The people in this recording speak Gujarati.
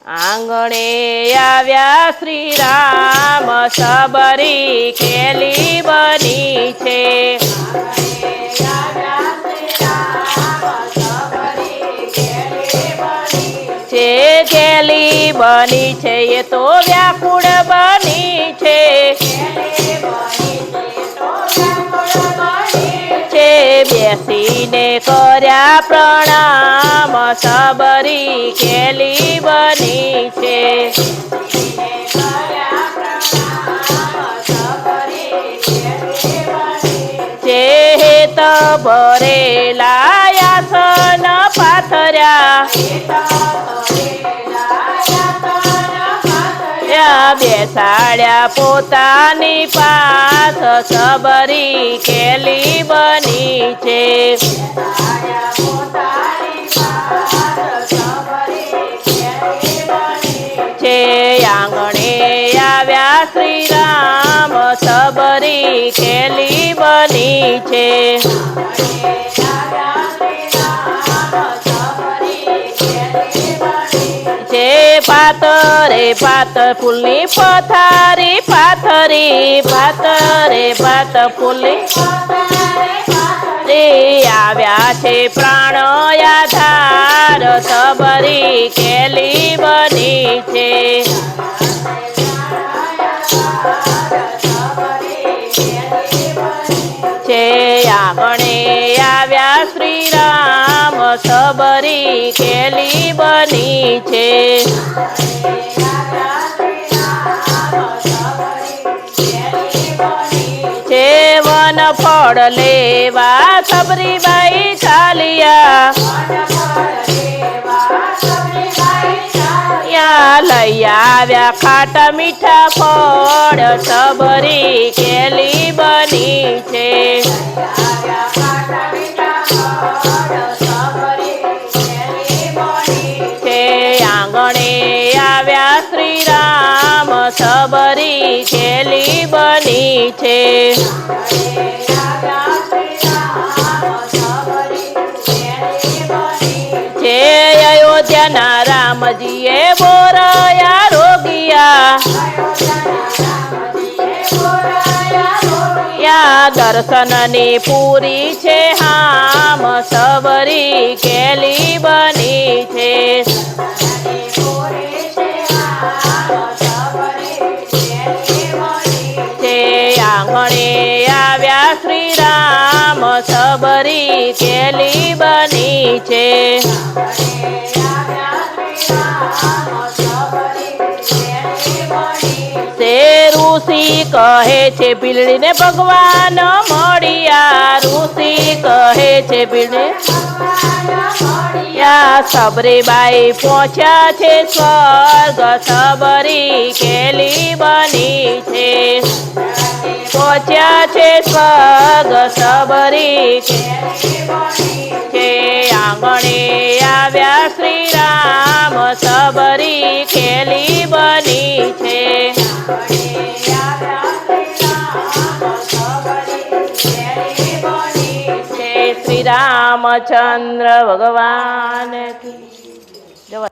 આંગણે આવ્યા શ્રી રામ સબરી ખેલી બની છે. ખેલી બની છે એ તો વ્યાકુળ બની છે. બેસીને કર્યા પ્રણામ સબરી ખેલી બની છે. હેત ભરેલા આસન પાથર્યા બેસાડ્યા પોતાની પાસ સબરી ખેલી બની છે. આંગણે આવ્યા શ્રી રામ સબરી ખેલી બની છે. પાતરે પાત ફૂલની પથારી પાથરી પાતરે પાત ફૂલની આવ્યા છે પ્રાણ આધાર સબરી ખેલી બની છે. આંગણે આવ્યા શ્રી રામ સબરી ખેલી બની છે. વન ફળ લેવા સબરીબાઈ ચાલ્યા લઈ આવ્યા ખાટા મીઠા ફળ સબરી ખેલી બની છે. આંગણે આવ્યા શ્રી રામ સબરી ખેલી બની છે. અયોધ્યાના રામજીએ બોરાયા રોગિયા દર્શનની પૂરી છે હામ સબરી ખેલી બની છે. આંગણે આવ્યા શ્રી રામ સબરી ખેલી બની છે. ઋષિ કહે છે ભીલડીને ભગવાન મળ્યા ઋષિ કહે છે ભીલડી સબરીબાઈ પહોંચ્યા છે સ્વર્ગ સબરી ખેલી બની છે. પહોંચ્યા છે સ્વર્ગ સબરી છે. આંગણે આવ્યા શ્રી રામ સબરી ખેલી બની છે. શ્રી રામચંદ્ર ભગવાન કી